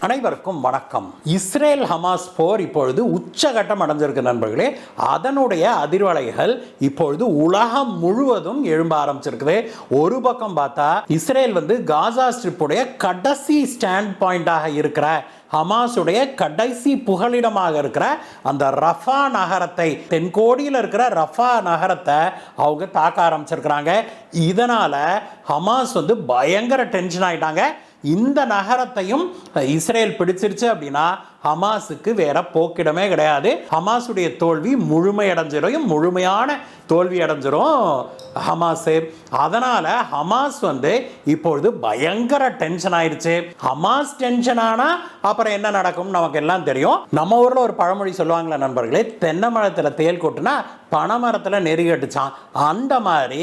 அனைவருக்கும் வணக்கம். Israel Hamas போர் இப்பொழுது உச்சகட்டம் அடைஞ்சிருக்கு நண்பர்களே. அதனுடைய அதிர்வலைகள் இப்பொழுது உலகம் முழுவதும் எழும்ப ஆரம்பிச்சிருக்குது. ஒரு பக்கம் பார்த்தா இஸ்ரேல் காசா ஸ்ட்ரிப்புடைய கடைசி ஸ்டாண்ட் பாயிண்டாக இருக்கிற ஹமாஸுடைய கடைசி புகலிடமாக இருக்கிற அந்த ரஃபா நகரத்தை, தென்கோடியில் இருக்கிற ரஃபா நகரத்தை அவங்க தாக்க ஆரம்பிச்சிருக்கிறாங்க. இதனால ஹமாஸ் பயங்கர டென்ஷன் ஆயிட்டாங்க. இந்த நகரத்தையும் இஸ்ரேல் பிடிச்சிருச்சு அப்படின்னா ஹமாஸுக்கு வேற போக்கிடமே கிடையாது. ஹமாஸுடைய தோல்வி முழுமையடைஞ்சிடும், முழுமையான தோல்வி அடைஞ்சிரும் ஹமாஸ். அதனால ஹமாஸ் இப்பொழுது பயங்கர டென்ஷன் ஆயிடுச்சு. ஹமாஸ் டென்ஷன் ஆனா அப்புறம் என்ன நடக்கும் நமக்கு எல்லாம் தெரியும். நம்ம ஊர்ல ஒரு பழமொழி சொல்லுவாங்களே நண்பர்களே, தென்னை மரத்துல தேல் கொட்டுனா பனைமரத்துல நெறி கட்டுச்சான். அந்த மாதிரி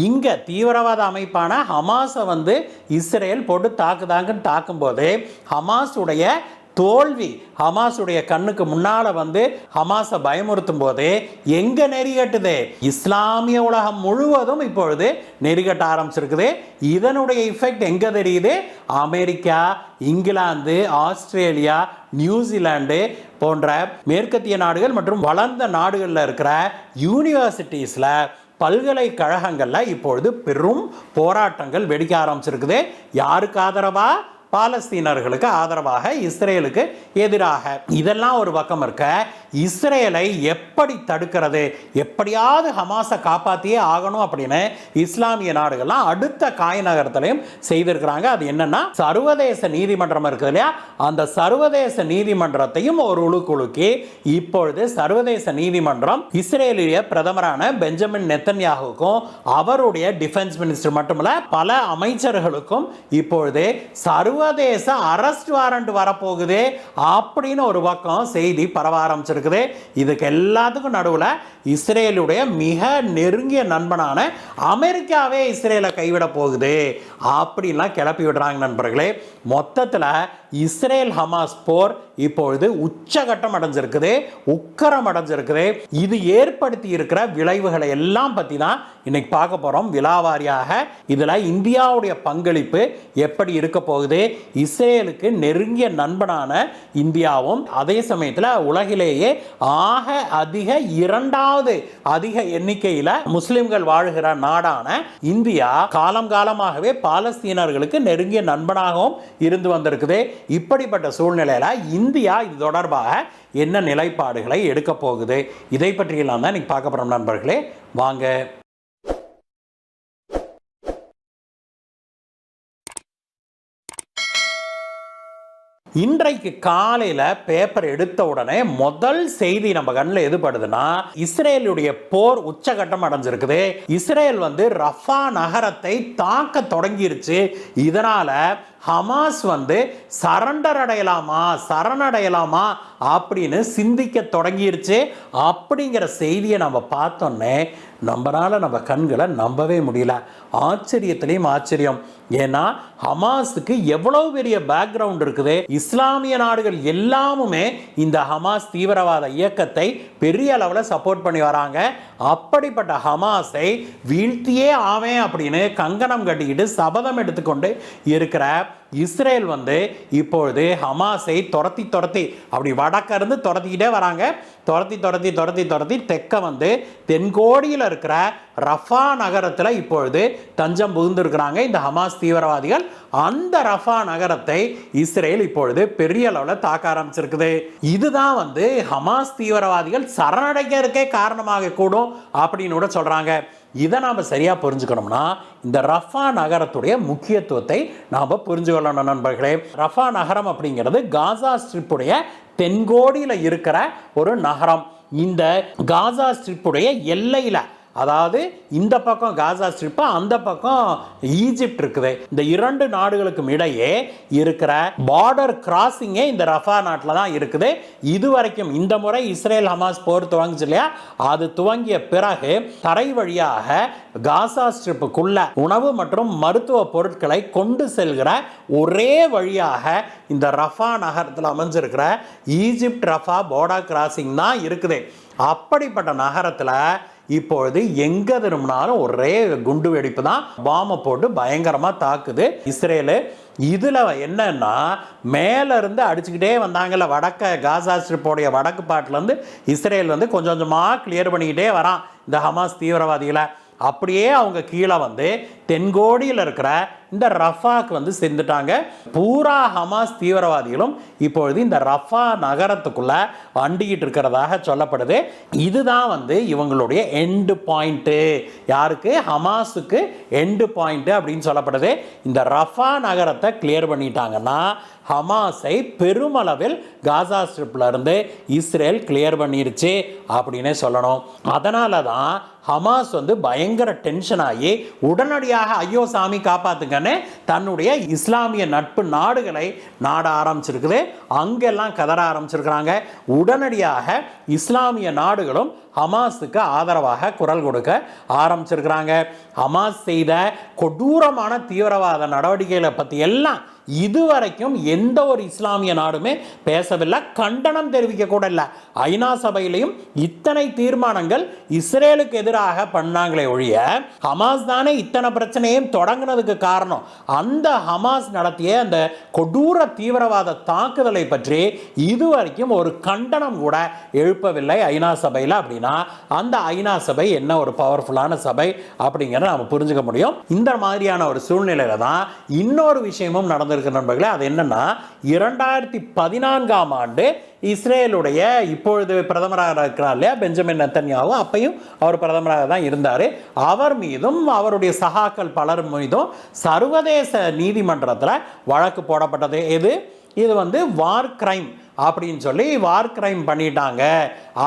இங்க தீவிரவாத அமைப்பான ஹமாஸை இஸ்ரேல் போட்டு தாக்குதாங்கன்னு தாக்கும்போது ஹமாஸுடைய தோல்வி ஹமாஸுடைய கண்ணுக்கு முன்னால ஹமாஸை பயமுறுத்தும் போது எங்க நெறிகட்டுது? இஸ்லாமிய உலகம் முழுவதும் இப்பொழுது நெறிகட்ட ஆரம்பிச்சிருக்குது. இதனுடைய இஃபெக்ட் எங்க தெரியுது? அமெரிக்கா, இங்கிலாந்து, ஆஸ்திரேலியா, நியூசிலாந்து போன்ற மேற்கத்திய நாடுகள் மற்றும் வளர்ந்த நாடுகளில் இருக்கிற யூனிவர்சிட்டிஸ்ல, பல்கலைக்கழகங்கள்ல இப்பொழுது பெரும் போராட்டங்கள் வெடிக்க ஆரம்பிச்சிருக்குது. யாருக்கு ஆதரவா? பாலஸ்தீனர்களுக்கு ஆதரவாக, இஸ்ரேலுக்கு எதிராக. இதெல்லாம் ஒரு பக்கம் இருக்க, இஸ்ரேலை எப்படி தடுக்கிறது, எப்படியாவது ஹமாஸை காப்பாற்றியே ஆகணும் அப்படின்னு இஸ்லாமிய நாடுகள்லாம் அடுத்த காய் நகரத்திலையும் செய்திருக்கிறாங்க. அது என்னன்னா, சர்வதேச நீதிமன்றம் இருக்குது இல்லையா, அந்த சர்வதேச நீதிமன்றத்தையும் ஒரு உழுக்குழுக்கி இப்பொழுது சர்வதேச நீதிமன்றம் இஸ்ரேலிய பிரதமரான பெஞ்சமின் நெத்தன்யாகுக்கும் அவருடைய டிஃபென்ஸ் மினிஸ்டர் மட்டுமல்ல பல அமைச்சர்களுக்கும் இப்பொழுது சர்வதேச அரெஸ்ட் வாரண்ட் வரப்போகுது அப்படின்னு ஒரு பக்கம் செய்தி பரவ ஆரம்பிச்சிருக்கு. இதுக்கு எல்லாத்துக்கும் நடுவில் இஸ்ரேலுடைய மிக நெருங்கிய நண்பனான அமெரிக்காவே இஸ்ரேலை கைவிட போகுது அப்படின்லாம் கிளப்பி விடுறாங்க நண்பர்களே. மொத்தத்தில் இஸ்ரேல் ஹமாஸ் போர் இப்பொழுது உச்சகட்டம் அடைஞ்சிருக்குது, உக்கரம் அடைஞ்சிருக்குது. இது ஏற்படுத்தி இருக்கிற விளைவுகளை எல்லாம் பற்றி தான் இன்னைக்கு பார்க்க போறோம் விலாவாரியாக. இதுல இந்தியாவுடைய பங்களிப்பு எப்படி இருக்க போகுது, இஸ்ரேலுக்கு நெருங்கிய நண்பனான இந்தியாவும் அதே சமயத்தில் உலகிலேயே ஆக அதிக இரண்டாவது அதிக எண்ணிக்கையில் முஸ்லிம்கள் வாழ்கிற நாடான இந்தியா காலம் காலமாகவே பாலஸ்தீனர்களுக்கு நெருங்கிய நண்பனாகவும் இருந்து வந்திருக்குது. இப்படிப்பட்ட சூழ்நிலையில இந்தியா இது தொடர்பாக என்ன நிலைப்பாடுகளை எடுக்க போகுது, இதை பற்றியெல்லாம் தான் இன்னைக்கு பார்க்க போறோம் நண்பர்களே. வாங்க. இன்றைக்கு காலையில் பேப்பர் எடுத்த உடனே முதல் செய்தி நம்ம கண்ணில் எதுபடுதுன்னா, இஸ்ரேலுடைய போர் உச்சகட்டம் அடைஞ்சிருக்குது. இஸ்ரேல் ரஃபா நகரத்தை தாக்க தொடங்கிருச்சு. இதனால ஹமாஸ் சரண்டர் அடையலாமா, சரணடையலாமா அப்படின்னு சிந்திக்க தொடங்கிருச்சு. அப்படிங்கிற செய்தியை நம்ம பார்த்தோன்னே நம்மளால நம்ம கண்களை நம்பவே முடியல. ஆச்சரியத்திலையும் ஆச்சரியம். ஏன்னா ஹமாஸுக்கு எவ்வளவு பெரிய பேக்ரவுண்ட் இருக்குது. இஸ்லாமிய நாடுகள் எல்லாமுமே இந்த ஹமாஸ் தீவிரவாத இயக்கத்தை பெரிய அளவில் சப்போர்ட் பண்ணி வராங்க. அப்படிப்பட்ட ஹமாஸை வீழ்த்தியே ஆவேன் அப்படின்னு கங்கணம் கட்டிக்கிட்டு சபதம் எடுத்துக்கொண்டு இருக்கிற இஸ்ரேல் இப்பொழுது ஹமாஸை துரத்தி அப்படி வடக்கிருந்து துரத்திக்கிட்டே வராங்க. துரத்தி தெற்க தென்கோடியில் இருக்கிற ரஃபா நகரத்தில் இப்பொழுது தஞ்சம் புகுந்திருக்கிறாங்க இந்த ஹமாஸ் தீவிரவாதிகள். அந்த ரஃபா நகரத்தை இஸ்ரேல் இப்பொழுது பெரிய அளவில் தாக்க ஆரம்பிச்சிருக்குது. இதுதான் ஹமாஸ் தீவிரவாதிகள் சரணடைக்கிறதுக்கே காரணமாக கூடும் அப்படின்னு கூட சொல்றாங்க. இதை நாம் சரியாக புரிஞ்சுக்கணும்னா இந்த ரஃபா நகரத்துடைய முக்கியத்துவத்தை நாம் புரிஞ்சுக்கொள்ளணும் நண்பர்களே. ரஃபா நகரம் அப்படிங்கிறது காசா ஸ்ட்ரிப்புடைய தென்கோடியில் இருக்கிற ஒரு நகரம். இந்த காசா ஸ்ட்ரிப்புடைய எல்லையில், அதாவது இந்த பக்கம் காசா ஸ்ட்ரிப், அந்த பக்கம் ஈஜிப்ட் இருக்குது. இந்த இரண்டு நாடுகளுக்கும் இடையே இருக்கிற பார்டர் கிராசிங்கே இந்த ரஃபா நாட்டில் தான் இருக்குது. இதுவரைக்கும் இந்த முறை இஸ்ரேல் ஹமாஸ் போர் துவங்குச்சு இல்லையா, அது துவங்கிய பிறகு தரை வழியாக காசா ஸ்ட்ரிப்புக்குள்ள உணவு மற்றும் மருத்துவ பொருட்களை கொண்டு செல்கிற ஒரே வழியாக இந்த ரஃபா நகரத்தில் அமைஞ்சிருக்கிற ஈஜிப்ட் ரஃபா பார்டர் கிராசிங் தான் இருக்குது. அப்படிப்பட்ட நகரத்தில் இப்பொழுது எங்க திரும்பினாலும் ஒரே குண்டு வெடிப்பு தான், பாம்பை போட்டு பயங்கரமா தாக்குது இஸ்ரேலு. இதுல என்னன்னா மேல இருந்து அடிச்சுக்கிட்டே வந்தாங்கல்ல, வடக்க காசா ஸ்ட்ரிப்போடைய வடக்கு பாட்டுல இருந்து இஸ்ரேல் வந்து கொஞ்சம் கொஞ்சமா கிளியர் பண்ணிக்கிட்டே வரான் இந்த ஹமாஸ் தீவிரவாதிகளை. அப்படியே அவங்க கீழே வந்து தென்கோடியில் இருக்கிற இந்த ரஃபாக்கு வந்து சேர்ந்துட்டாங்க. பூரா ஹமாஸ் தீவிரவாதிகளும் இப்பொழுது இந்த ரஃபா நகரத்துக்குள்ள வண்டிக்கிட்டு இருக்கிறதாக சொல்லப்படுது. இதுதான் வந்து இவங்களுடைய எண்டு பாயிண்ட்டு. யாருக்கு? ஹமாஸுக்கு எண்டு பாயிண்ட் அப்படின்னு சொல்லப்படுது. இந்த ரஃபா நகரத்தை கிளியர் பண்ணிட்டாங்கன்னா ஹமாஸை பெருமளவில் காசா ஸ்ட்ரிப்ல இருந்து இஸ்ரேல் கிளியர் பண்ணிருச்சு அப்படின்னே சொல்லணும். அதனால தான் ஹமாஸ் வந்து பயங்கர டென்ஷன் ஆகி உடனடியாக ஐயோ சாமி காப்பாத்துங்கன்னு தன்னுடைய இஸ்லாமிய நட்பு நாடுகளை நாட ஆரம்பிச்சிருக்குது. அங்கெல்லாம் கதற ஆரம்பிச்சிருக்கிறாங்க. உடனடியாக இஸ்லாமிய நாடுகளும் ஹமாஸுக்கு ஆதரவாக குரல் கொடுக்க ஆரம்பிச்சிருக்கிறாங்க. ஹமாஸ் செய்த கொடூரமான தீவிரவாத நடவடிக்கைகளை பற்றி எல்லாம் இதுவரைக்கும் எந்த ஒரு இஸ்லாமிய நாடுமே பேசவில்லை, கண்டனம் தெரிவிக்க கூட இல்லை. ஐநா சபையிலையும் இத்தனை தீர்மானங்கள் இஸ்ரேலுக்கு எதிராக பண்ணாங்களே ஒழிய ஹமாஸ் தானே இத்தனை பிரச்சனையும் தொடங்கினதுக்கு காரணம். அந்த ஹமாஸ் நடத்திய அந்த கொடூர தீவிரவாத தாக்குதலை பற்றி இதுவரைக்கும் ஒரு கண்டனம் கூட எழுப்பவில்லை ஐநா சபையில். அப்படின்னா அந்த ஐநா சபை என்ன ஒரு பவர்ஃபுல்லான சபை அப்படிங்கிறத நம்ம புரிஞ்சுக்க முடியும். இந்த மாதிரியான ஒரு சூழ்நிலையில தான் இன்னொரு விஷயமும் நடந்திருக்கு நண்பர்களே. அது என்னன்னா 2014ஆம் ஆண்டு இஸ்ரேலுடைய இப்பொழுது பிரதமராக இருக்கிறார் இல்லையா பெஞ்சமின் நெத்தன்யாஹூ, அப்பையும் அவர் பிரதமராக தான் இருந்தார். அவர் மீதும் அவருடைய சகாக்கள் பலர் மீதும் சர்வதேச நீதிமன்றத்தில் வழக்கு போடப்பட்டது. இது வந்து வார் கிரைம் அப்படின்னு சொல்லி வார் கிரைம் பண்ணிட்டாங்க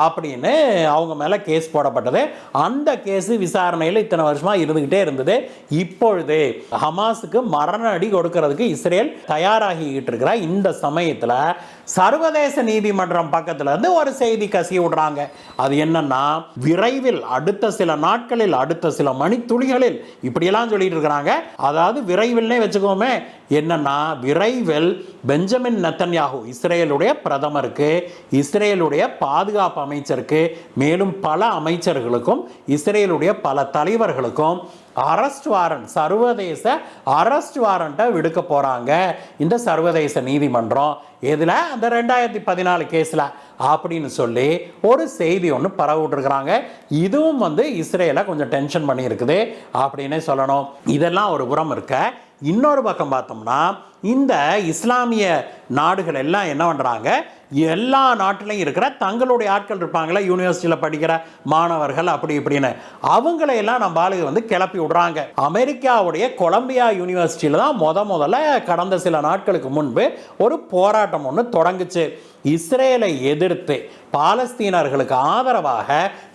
அப்படின்னு அவங்க மேலே கேஸ் போடப்பட்டது. அந்த கேஸு விசாரணையில் இத்தனை வருஷமாக இருந்துக்கிட்டே இருந்தது. இப்பொழுது ஹமாஸுக்கு மரண அடி கொடுக்கறதுக்கு இஸ்ரேல் தயாராகிக்கிட்டு இருக்கிற இந்த சமயத்தில் சர்வதேச நீதிமன்றம் பக்கத்தில் இருந்து ஒரு செய்தி கசிய விடுறாங்க. அது என்னன்னா விரைவில் அடுத்த சில நாட்களில் அடுத்த சில மணித்துளிகளில் இப்படியெல்லாம் சொல்லிட்டு இருக்கிறாங்க. அதாவது விரைவில்னே வச்சுக்கோமே, என்னன்னா விரைவில் பெஞ்சமின் நெத்தன்யாஹூ இஸ்ரேலுடைய பிரதமருக்கு, இஸ்ரேலுடைய பாதுகாப்பு அமைச்சருக்கு, மேலும் பல அமைச்சர்களுக்கும் இஸ்ரேலுடைய பல தலைவர்களுக்கும் அரெஸ்ட் வாரண்ட், சர்வதேச அரெஸ்ட் வாரண்ட்டை விடுக்க போறாங்க இந்த சர்வதேச நீதிமன்றம். எதுல? அந்த 2014 கேஸ்ல அப்படின்னு சொல்லி ஒரு செய்தி ஒன்று பரவிட்டுருக்குறாங்க. இதுவும் வந்து இஸ்ரேலை கொஞ்சம் டென்ஷன் பண்ணி இருக்குது அப்படின்னே சொல்லணும். இதெல்லாம் ஒரு புறம் இருக்க, இன்னொரு பக்கம் பார்த்தோம்னா இந்த இஸ்லாமிய நாடுகள் எல்லாம் என்ன பண்ணுறாங்க, எல்லா நாட்டிலையும் இருக்கிற தங்களுடைய ஆட்கள் இருப்பாங்களே, யூனிவர்சிட்டியில் படிக்கிற மாணவர்கள் அப்படி இப்படின்னு அவங்களையெல்லாம் நம்ம ஆளுங்க வந்து கிளப்பி விடுறாங்க. அமெரிக்காவுடைய கொலம்பியா யூனிவர்சிட்டியில் தான் முதல்ல கடந்த சில நாட்களுக்கு முன்பு ஒரு போராட்டம் ஒன்று தொடங்குச்சு. இஸ்ரேலை எதிர்த்து பாலஸ்தீனர்களுக்கு ஆதரவாக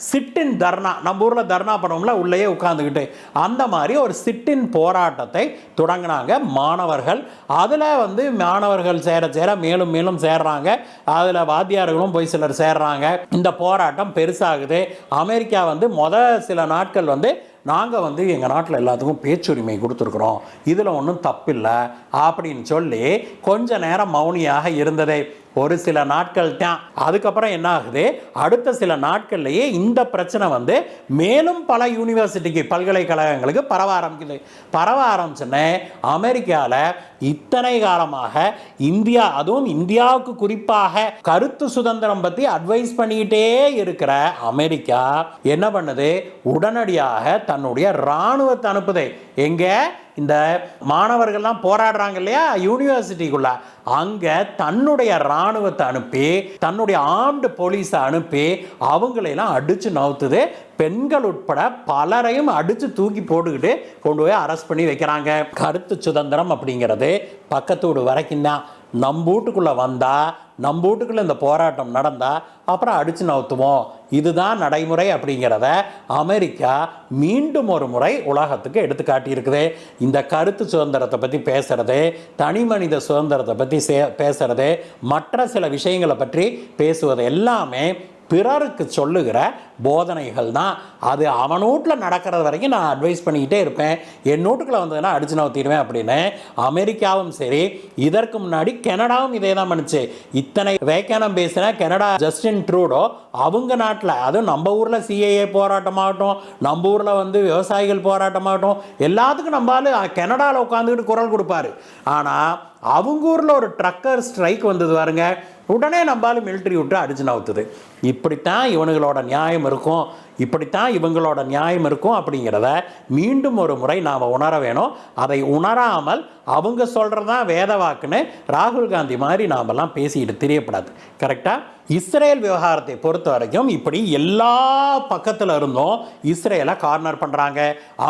சிட்டின் தர்ணா, நம்ம ஊரில் தர்ணா பண்ணுவோம்ல உள்ளேயே உட்காந்துக்கிட்டு, அந்த மாதிரி ஒரு சிட்டின் போராட்டத்தை தொடங்கினாங்க மாணவர்கள். அதில் வந்து மாணவர்கள் சேர மேலும் மேலும் சேர்றாங்க. அதில் வாத்தியார்களும் போய் சிலர் சேர்றாங்க. இந்த போராட்டம் பெருசாகுது. அமெரிக்கா வந்து சில நாட்கள் வந்து நாங்கள் வந்து எங்கள் நாட்டில் எல்லாத்துக்கும் பேச்சுரிமை கொடுத்துருக்குறோம், இதில் ஒன்றும் தப்பில்லை அப்படின்னு சொல்லி கொஞ்ச நேரம் மௌனியாக இருந்ததே ஒரு சில நாட்கள் தான். அதுக்கப்புறம் என்ன ஆகுது, அடுத்த சில நாட்கள்லேயே இந்த பிரச்சனை வந்து மேலும் பல யூனிவர்சிட்டிக்கு, பல்கலைக்கழகங்களுக்கு பரவ ஆரம்பிச்சுன்னு அமெரிக்காவில் இத்தனை காலமாக இந்தியா, அதுவும் இந்தியாவுக்கு குறிப்பாக கருத்து சுதந்திரம் பற்றி அட்வைஸ் பண்ணிக்கிட்டே இருக்கிற அமெரிக்கா என்ன பண்ணுது, உடனடியாக தன்னுடைய இராணுவத்தை அனுப்புது. எங்க இந்த மாணவர்கள்லாம் போராடுறாங்க இல்லையா யூனிவர்சிட்டிக்குள்ள, அங்க தன்னுடைய இராணுவத்தை அனுப்பி, தன்னுடைய ஆர்ம்டு போலீஸை அனுப்பி அவங்களையெல்லாம் அடிச்சு நவுத்துது. பெண்கள் உட்பட பலரையும் அடிச்சு தூக்கி போட்டுக்கிட்டு கொண்டு போய் அரெஸ்ட் பண்ணி வைக்கிறாங்க. கருத்து சுதந்திரம் அப்படிங்கிறது பக்கத்து வீடு வரைக்கும் தான். நம்ம வீட்டுக்குள்ளே வந்தால், நம்ம வீட்டுக்குள்ளே இந்த போராட்டம் நடந்தால் அப்புறம் அடித்து நவுத்துவோம், இதுதான் நடைமுறை அப்படிங்கிறத அமெரிக்கா மீண்டும் ஒரு முறை உலகத்துக்கு எடுத்து காட்டியிருக்குது. இந்த கருத்து சுதந்திரத்தை பற்றி பேசுறது, தனி மனித சுதந்திரத்தை பற்றி பேசுறது, மற்ற சில விஷயங்களை பற்றி பேசுவது எல்லாமே பிறருக்கு சொல்லுகிற போதனைகள் தான். அது அவன் வீட்டில் நடக்கிறது வரைக்கும் நான் அட்வைஸ் பண்ணிக்கிட்டே இருப்பேன், என் வீட்டுக்குள்ள வந்ததுன்னா அடிச்சு நவுத்திடுவேன் அப்படின்னு. அமெரிக்காவும் சரி, இதற்கு முன்னாடி கனடாவும் இதே தான் பண்ணுச்சு. இத்தனை வேக்கானம் பேசின கனடா ஜஸ்டின் ட்ரூடோ அவங்க நாட்டில், அதுவும் நம்ம ஊரில் சிஏஏ போராட்டமாகட்டும், நம்ம ஊரில் விவசாயிகள் போராட்டமாகட்டும், எல்லாத்துக்கும் நம்மளால கனடாவில் உட்காந்துக்கிட்டு குரல் கொடுப்பாரு. ஆனால் அவங்க ஊரில் ஒரு ட்ரக்கர் ஸ்ட்ரைக் வந்தது பாருங்க, உடனே நம்மளால மிலிட்ரி விட்டு அடிச்சு நவுத்துது. இப்படித்தான் இவனுங்களோட நியாயம் இருக்கும், இப்படித்தான் இவங்களோட நியாயம் இருக்கும் அப்படிங்கிறத மீண்டும் ஒரு முறை நாம் உணர வேணும். அதை உணராமல் அவங்க சொல்கிறதான் வேத வாக்குன்னு ராகுல் காந்தி மாதிரி நாமெல்லாம் பேசிக்கிட்டு தெரியப்படாது. கரெக்டாக? இஸ்ரேல் விவகாரத்தை பொறுத்த வரைக்கும் இப்படி எல்லா பக்கத்தில் இருந்தும் இஸ்ரேலை கார்னர் பண்ணுறாங்க.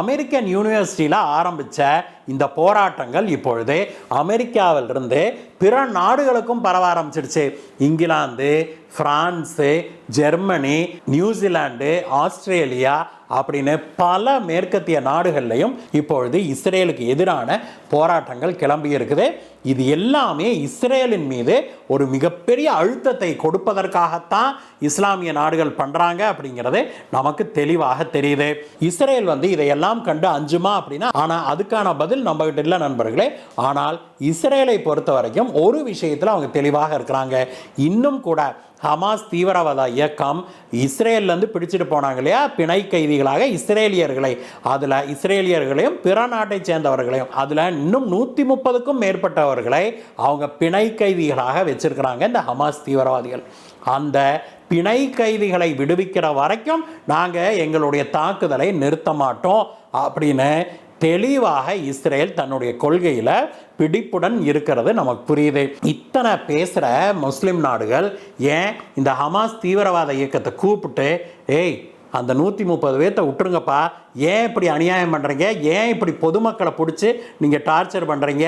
அமெரிக்கன் யூனிவர்சிட்டியில் ஆரம்பித்த இந்த போராட்டங்கள் இப்பொழுது அமெரிக்காவிலிருந்து பிற நாடுகளுக்கும் பரவ ஆரம்பிச்சிடுச்சு. England, France, Germany, New Zealand, Australia அப்படின்னு பல மேற்கத்திய நாடுகள்லையும் இப்பொழுது இஸ்ரேலுக்கு எதிரான போராட்டங்கள் கிளம்பி இருக்குது. இது எல்லாமே இஸ்ரேலின் மீது ஒரு மிகப்பெரிய அழுத்தத்தை கொடுப்பதற்காகத்தான் இஸ்லாமிய நாடுகள் பண்ணுறாங்க அப்படிங்கிறது நமக்கு தெளிவாக தெரியுது. இஸ்ரேல் இதையெல்லாம் கண்டு அஞ்சுமா அப்படின்னா, ஆனால் அதுக்கான பதில் நம்மகிட்ட இல்லை நண்பர்களே. ஆனால் இஸ்ரேலை பொறுத்த வரைக்கும் ஒரு விஷயத்தில் அவங்க தெளிவாக இருக்கிறாங்க. இன்னும் கூட ஹமாஸ் தீவிரவாத இயக்கம் இஸ்ரேல்லேருந்து பிடிச்சிட்டு போனாங்க இல்லையா பிணை கைதிகளாக இஸ்ரேலியர்களை, அதில் இஸ்ரேலியர்களையும் பிற நாட்டை சேர்ந்தவர்களையும், அதில் இன்னும் 130க்கும் மேற்பட்டவர்களை அவங்க பிணை கைதிகளாக வச்சிருக்கிறாங்க இந்த ஹமாஸ் தீவிரவாதிகள். அந்த பிணை கைதிகளை விடுவிக்கிற வரைக்கும் நாங்கள் எங்களுடைய தாக்குதலை நிறுத்த மாட்டோம் அப்படின்னு தெளிவாக இஸ்ரேல் தன்னுடைய கொள்கையில் பிடிப்புடன் இருக்கிறது நமக்கு புரியுது. இத்தனை பேசுகிற முஸ்லிம் நாடுகள் ஏன் இந்த ஹமாஸ் தீவிரவாத இயக்கத்தை கூப்பிட்டு, ஏய் அந்த 130 பேர்த்த விட்டுருங்கப்பா, ஏன் இப்படி அநியாயம் பண்ணுறீங்க, ஏன் இப்படி பொதுமக்களை பிடிச்சி நீங்கள் டார்ச்சர் பண்ணுறீங்க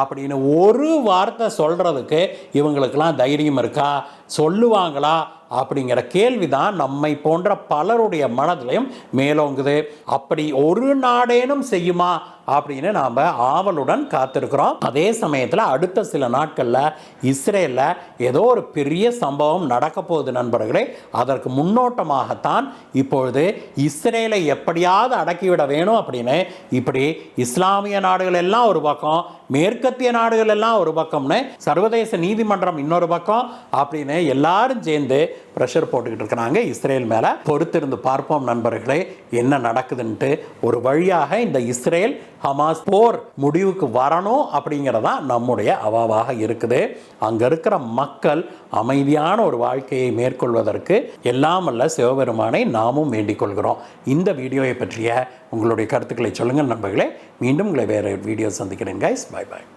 அப்படின்னு ஒரு வார்த்தை சொல்கிறதுக்கு இவங்களுக்கெல்லாம் தைரியம் இருக்கா, சொல்லுவாங்களா அப்படிங்கிற கேள்விதான் நம்மை போன்ற பலருடைய மனதிலையும் மேலோங்குது. அப்படி ஒரு நாடேனும் செய்யுமா அப்படின்னு நாம் ஆவலுடன் காத்திருக்கிறோம். அதே சமயத்தில் அடுத்த சில நாட்களில் இஸ்ரேலில் ஏதோ ஒரு பெரிய சம்பவம் நடக்க போகுது நண்பர்களே. அதற்கு முன்னோட்டமாகத்தான் இப்பொழுது இஸ்ரேலை எப்படியாவது அடக்கிவிட வேணும் அப்படின்னு இப்படி இஸ்லாமிய நாடுகள் எல்லாம் ஒரு பக்கம், மேற்கத்திய நாடுகள் எல்லாம் ஒரு பக்கம்னு, சர்வதேச நீதிமன்றம் இன்னொரு பக்கம் அப்படின்னு எல்லாரும் சேர்ந்து ப்ரெஷர் போட்டுக்கிட்டு இருக்கிறாங்க இஸ்ரேல் மேலே. பொறுத்திருந்து பார்ப்போம் நண்பர்களே என்ன நடக்குதுன்ட்டு. ஒரு வழியாக இந்த இஸ்ரேல் ஹமாஸ் போர் முடிவுக்கு வரணும் அப்படிங்கிறதா நம்முடைய அவாவாக இருக்குது. அங்கே இருக்கிற மக்கள் அமைதியான ஒரு வாழ்க்கையை மேற்கொள்வதற்கு எல்லாம் வல்ல சிவபெருமானை நாமும் வேண்டிக் கொள்கிறோம். இந்த வீடியோவை பற்றிய உங்களுடைய கருத்துக்களை சொல்லுங்கள் நண்பர்களே. மீண்டும் உங்களை வேறு வீடியோ சந்திக்கிறேன் கைஸ். பாய் பாய்.